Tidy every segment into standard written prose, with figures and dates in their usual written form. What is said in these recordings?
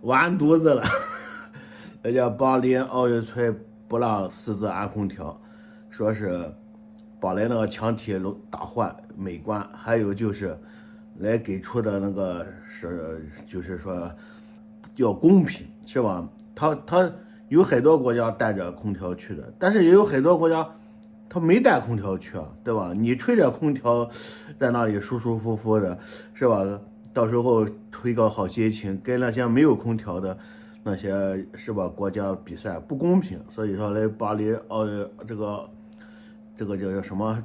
完犊子了。人家巴黎奥运村不让私自安空调，说是把来那个墙体打坏美观，还有就是来给出的那个是就是说要公平，是吧？他有很多国家带着空调去的，但是也有很多国家他没带空调去啊，对吧？你吹着空调在那里舒舒服服的，是吧？到时候吹个好心情，跟那些没有空调的那些是吧国家比赛不公平。所以说来巴黎这个叫什么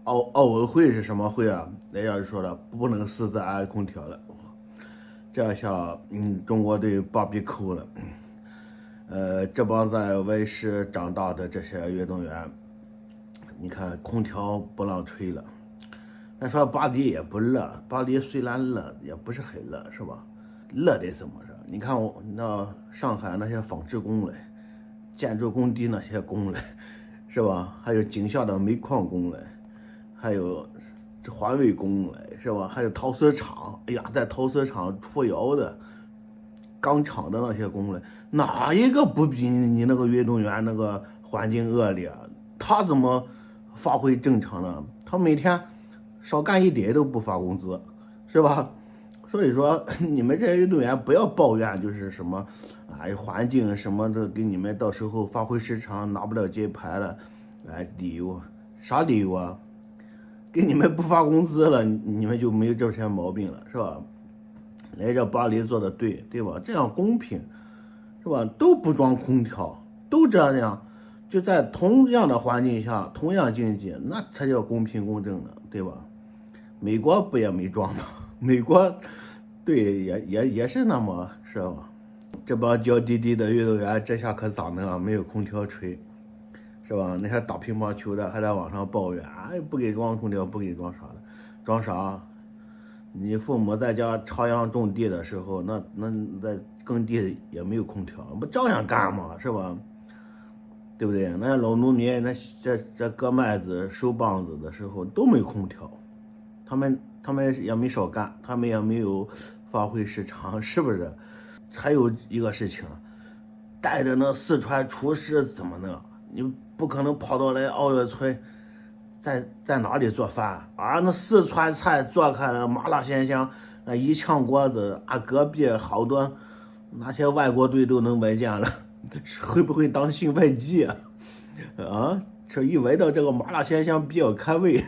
奥委会是什么会啊？人家说了不能私自安空调了，这下中国队芭比扣了。这帮在温室长大的这些运动员，你看空调不让吹了。咱说巴黎也不热，巴黎虽然热，也不是很热，是吧？热得怎么着？你看我那上海那些纺织工人、建筑工地那些工人，是吧？还有井下的煤矿工人，还有这环卫工人，是吧？还有陶瓷厂，哎呀，在陶瓷厂出窑的、钢厂的那些工人，哪一个不比你那个运动员那个环境恶劣？他怎么发挥正常呢？他每天少干一点都不发工资，是吧？所以说你们这些运动员不要抱怨，就是什么环境什么的，给你们到时候发挥失常拿不了金牌了，理由啥理由啊？给你们不发工资了，你们就没有这些毛病了，是吧？来这巴黎做的对，对吧？这样公平，是吧？都不装空调，都这样，就在同样的环境下，同样经济，那才叫公平公正呢，对吧？美国不也没装吗？美国对也是那么，是吧？这帮娇滴滴的运动员，这下可咋弄啊？没有空调吹，是吧？那些打乒乓球的还在网上抱怨，不给装空调，不给装啥的，装啥？你父母在家插秧种地的时候，那在耕地也没有空调，不照样干吗？是吧？对不对？那老农民这割麦子、收棒子的时候都没空调，他们也没少干，他们也没有发挥失常，是不是？还有一个事情，带着那四川厨师怎么弄？你不可能跑到来奥运村，在哪里做饭啊？那四川菜做开了麻辣鲜香，一炝锅子隔壁好多那些外国队都能闻见了，会不会当兴奋剂啊？这一闻到这个麻辣鲜香比较开胃，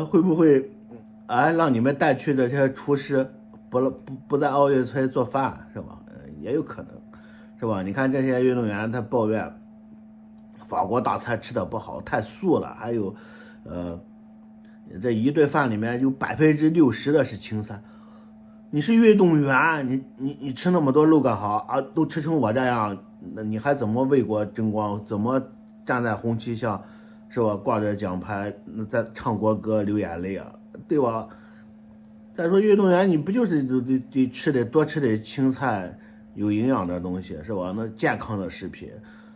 会不会让你们带去的这些厨师不在奥运村做饭是吧？也有可能，是吧？你看这些运动员他抱怨法国大餐吃的不好，太素了，还有这一顿饭里面有60%的是青菜。你是运动员，你吃那么多肉干啥啊？都吃成我这样，那你还怎么为国争光？怎么站在红旗下，是吧？挂着奖牌，在唱国歌流眼泪啊，对吧？再说运动员，你不就是得多吃点青菜，有营养的东西，是吧？那健康的食品，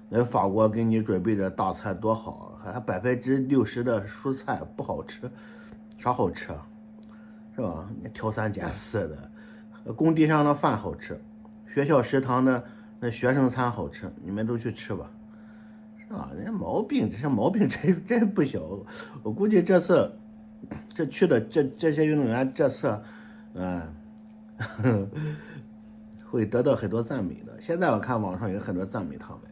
来法国给你准备的大餐多好，还60%的蔬菜不好吃，啥好吃啊？是吧？你挑三拣四的，工地上的饭好吃，学校食堂的那学生餐好吃，你们都去吃吧，是吧？人家这些毛病真不小。我估计这次这去的这些运动员这次，会得到很多赞美的。现在我看网上有很多赞美他们的，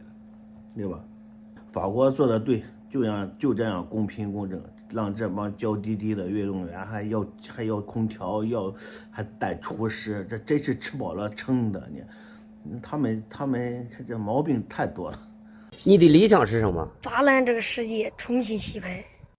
对吧？法国做的对，就这样公平公正，让这帮娇滴滴的运动员还要空调，还带厨师，这真是吃饱了撑的呢。他们这毛病太多了。你的理想是什么？砸烂这个世界，重新洗牌。